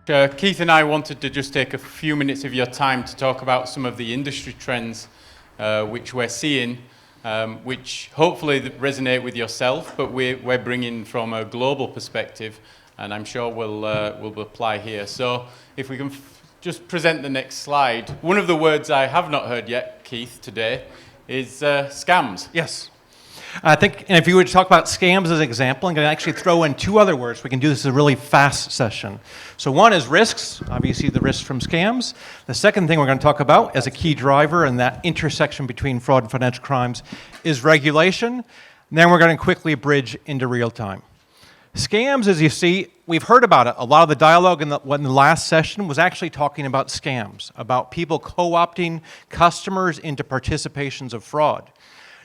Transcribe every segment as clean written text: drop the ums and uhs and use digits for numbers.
Keith and I wanted to just take a few minutes of your time to talk about some of the industry trends which we're seeing, which hopefully resonate with yourself, but we're bringing from a global perspective, and I'm sure will apply here. So if we can just present the next slide. One of the words I have not heard yet, Keith, today, is scams. Yes. I think, and if you were to talk about scams as an example, I'm going to actually throw in two other words. We can do this as a really fast session. So one is risks, obviously the risks from scams. The second thing we're going to talk about as a key driver in that intersection between fraud and financial crimes is regulation. And then we're going to quickly bridge into real time. Scams, as you see, we've heard about it. A lot of the dialogue in the last session was actually talking about scams, about people co-opting customers into participations of fraud.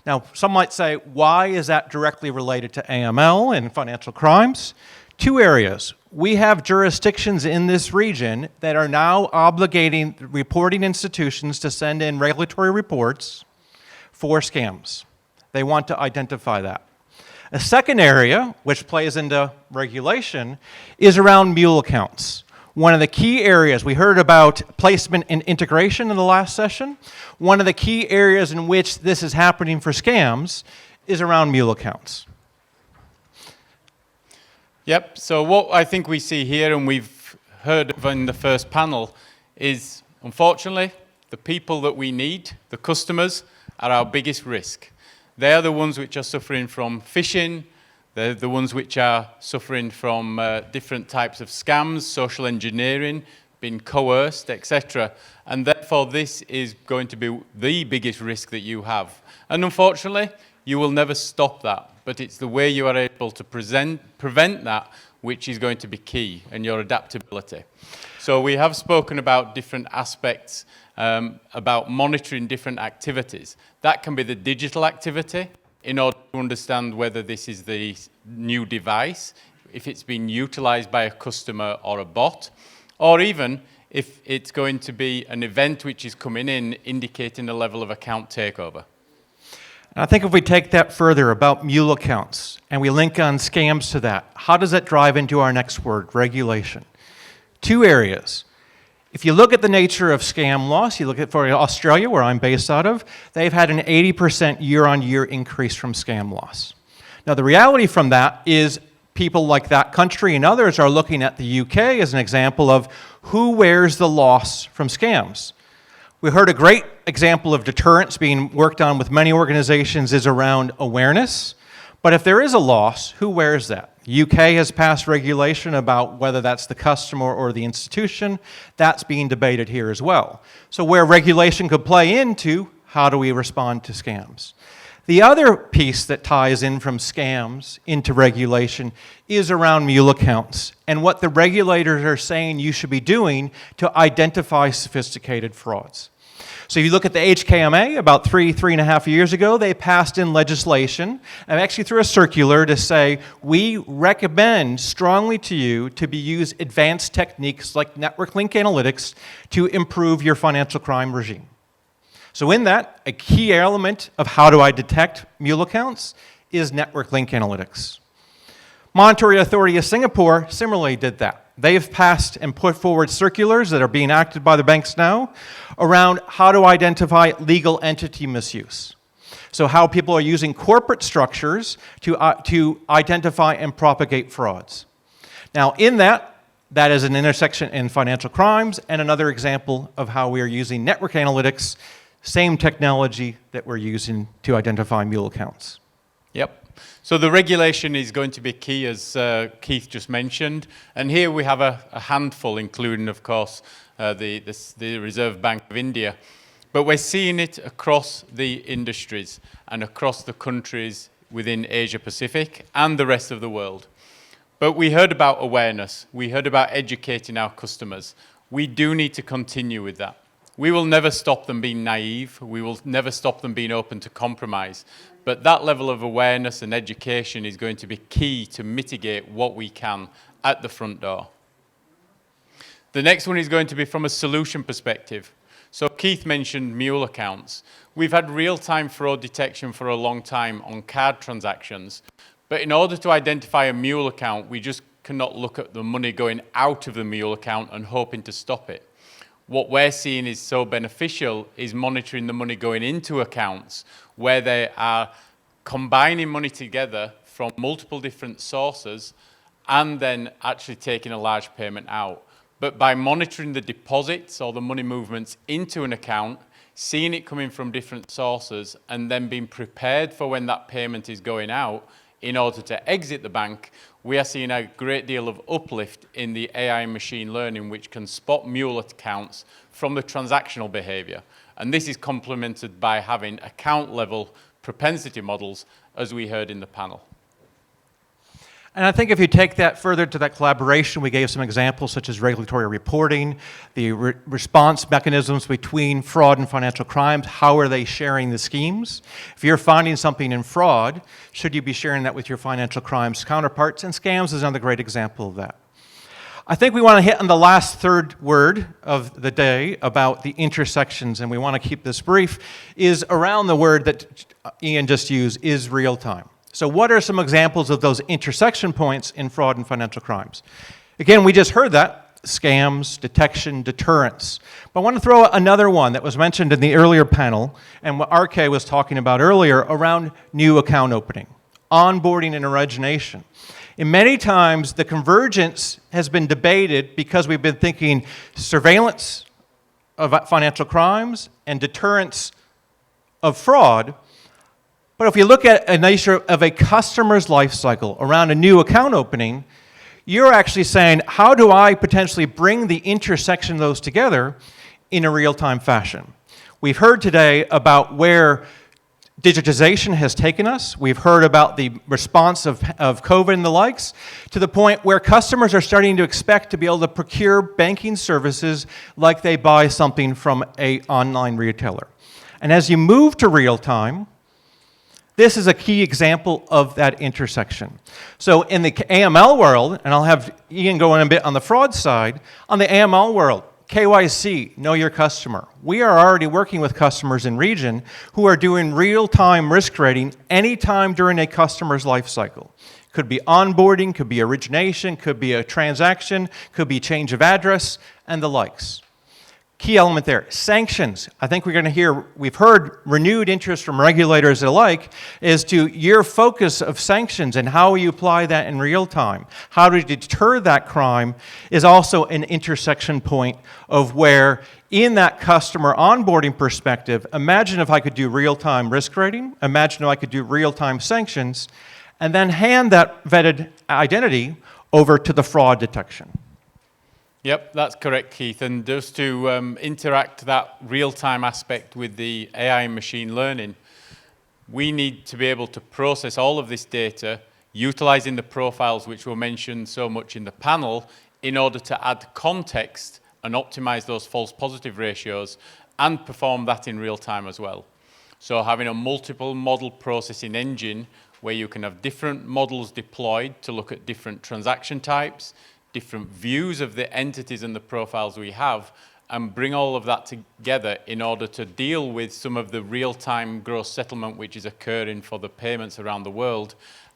Now, some might say, why is that directly related to AML and financial crimes? Two areas. We have jurisdictions in this region that are now obligating reporting institutions to send in regulatory reports for scams. They want to identify that. A second area, which plays into regulation, is around mule accounts. One of the key areas, we heard about placement and integration in the last session. One of the key areas in which this is happening for scams is around mule accounts. Yep, so what I think we see here, and we've heard of in the first panel, is unfortunately the people that we need, the customers, are our biggest risk. They are the ones which are suffering from phishing. They're the ones which are suffering from different types of scams, social engineering, being coerced, etc. And therefore, this is going to be the biggest risk that you have. And unfortunately, you will never stop that. But it's the way you are able to prevent that which is going to be key, and your adaptability. So we have spoken about different aspects, about monitoring different activities. That can be the digital activity, in order to understand whether this is the new device, if it's been utilized by a customer or a bot, or even if it's going to be an event which is coming in indicating a level of account takeover. I think if we take that further about mule accounts and we link on scams to that, how does that drive into our next word, regulation? Two areas. If you look at the nature of scam loss, you look at for Australia, where I'm based out of, they've had an 80% year-on-year increase from scam loss. Now, the reality from that is people like that country and others are looking at the UK as an example of who wears the loss from scams. We heard a great example of deterrence being worked on with many organizations is around awareness. But if there is a loss, who wears that? The UK has passed regulation about whether that's the customer or the institution. That's being debated here as well. So where regulation could play into, how do we respond to scams? The other piece that ties in from scams into regulation is around mule accounts and what the regulators are saying you should be doing to identify sophisticated frauds. So if you look at the HKMA, about 3.5 years ago, they passed in legislation, and actually through a circular to say, we recommend strongly to you to use advanced techniques like network link analytics to improve your financial crime regime. So in that, a key element of how do I detect mule accounts is network link analytics. Monetary Authority of Singapore similarly did that. They've passed and put forward circulars that are being acted by the banks now around how to identify legal entity misuse. So how people are using corporate structures to identify and propagate frauds. Now in that is an intersection in financial crimes and another example of how we are using network analytics, same technology that we're using to identify mule accounts. Yep. So the regulation is going to be key, as Keith just mentioned. And here we have a handful, including, of course, the Reserve Bank of India. But we're seeing it across the industries and across the countries within Asia Pacific and the rest of the world. But we heard about awareness. We heard about educating our customers. We do need to continue with that. We will never stop them being naive. We will never stop them being open to compromise. But that level of awareness and education is going to be key to mitigate what we can at the front door. The next one is going to be from a solution perspective. So Keith mentioned mule accounts. We've had real-time fraud detection for a long time on card transactions. But in order to identify a mule account, we just cannot look at the money going out of the mule account and hoping to stop it. What we're seeing is so beneficial is monitoring the money going into accounts where they are combining money together from multiple different sources and then actually taking a large payment out. But by monitoring the deposits or the money movements into an account, seeing it coming from different sources and then being prepared for when that payment is going out in order to exit the bank, we are seeing a great deal of uplift in the AI and machine learning, which can spot mule accounts from the transactional behavior. And this is complemented by having account level propensity models, as we heard in the panel. And I think if you take that further to that collaboration, we gave some examples such as regulatory reporting, the response mechanisms between fraud and financial crimes, how are they sharing the schemes? If you're finding something in fraud, should you be sharing that with your financial crimes counterparts? And scams is another great example of that. I think we want to hit on the last third word of the day about the intersections, and we want to keep this brief, is around the word that Ian just used, is real time. So what are some examples of those intersection points in fraud and financial crimes? Again, we just heard that, scams, detection, deterrence. But I want to throw another one that was mentioned in the earlier panel, and what RK was talking about earlier around new account opening, onboarding and origination. And many times the convergence has been debated because we've been thinking surveillance of financial crimes and deterrence of fraud. But if you look at a nature of a customer's life cycle around a new account opening, you're actually saying, how do I potentially bring the intersection of those together in a real-time fashion? We've heard today about where digitization has taken us. We've heard about the response of COVID and the likes, to the point where customers are starting to expect to be able to procure banking services like they buy something from an online retailer. And as you move to real-time, this is a key example of that intersection. So in the AML world, and I'll have Ian go in a bit on the fraud side, on the AML world, KYC, know your customer. We are already working with customers in region who are doing real-time risk rating anytime during a customer's life cycle. Could be onboarding, could be origination, could be a transaction, could be change of address, and the likes. Key element there, sanctions. I think we've heard renewed interest from regulators alike as to your focus of sanctions and how you apply that in real time. How to deter that crime is also an intersection point of where, in that customer onboarding perspective, imagine if I could do real-time risk rating, imagine if I could do real-time sanctions, and then hand that vetted identity over to the fraud detection. Yep, that's correct, Keith. And just to interact that real-time aspect with the AI and machine learning, we need to be able to process all of this data, utilizing the profiles which were mentioned so much in the panel, in order to add context and optimize those false positive ratios and perform that in real time as well. So having a multiple model processing engine where you can have different models deployed to look at different transaction types, different views of the entities and the profiles we have, and bring all of that together in order to deal with some of the real-time gross settlement which is occurring for the payments around the world,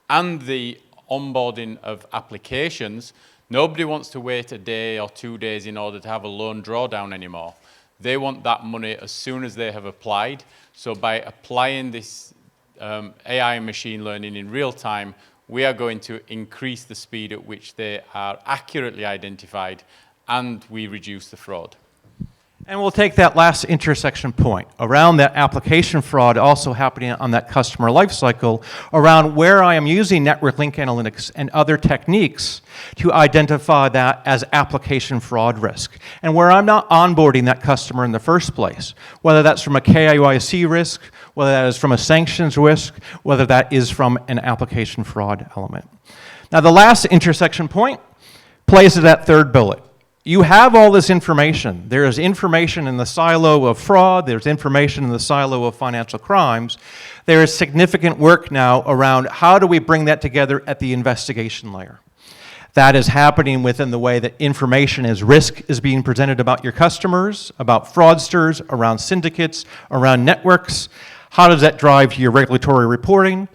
and the onboarding of applications. Nobody wants to wait a day or 2 days in order to have a loan drawdown anymore. They want that money as soon as they have applied. So by applying this AI and machine learning in real time, we are going to increase the speed at which they are accurately identified, and we reduce the fraud. And we'll take that last intersection point around that application fraud also happening on that customer lifecycle, around where I am using network link analytics and other techniques to identify that as application fraud risk, and where I'm not onboarding that customer in the first place, whether that's from a KYC risk, whether that is from a sanctions risk, whether that is from an application fraud element. Now, the last intersection point plays to that third bullet. You have all this information. There is information in the silo of fraud. There's information in the silo of financial crimes. There is significant work now around how do we bring that together at the investigation layer. That is happening within the way that information as risk is being presented about your customers, about fraudsters, around syndicates, around networks. How does that drive to your regulatory reporting?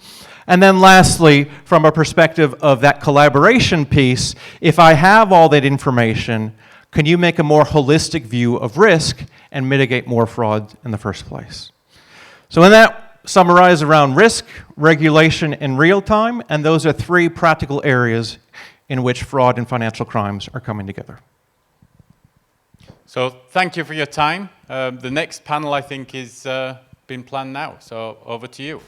And then lastly, from a perspective of that collaboration piece, if I have all that information, can you make a more holistic view of risk and mitigate more fraud in the first place? So in that, summarize around risk, regulation, and real time, and those are 3 practical areas in which fraud and financial crimes are coming together. So thank you for your time. The next panel, I think, is been planned now. So over to you.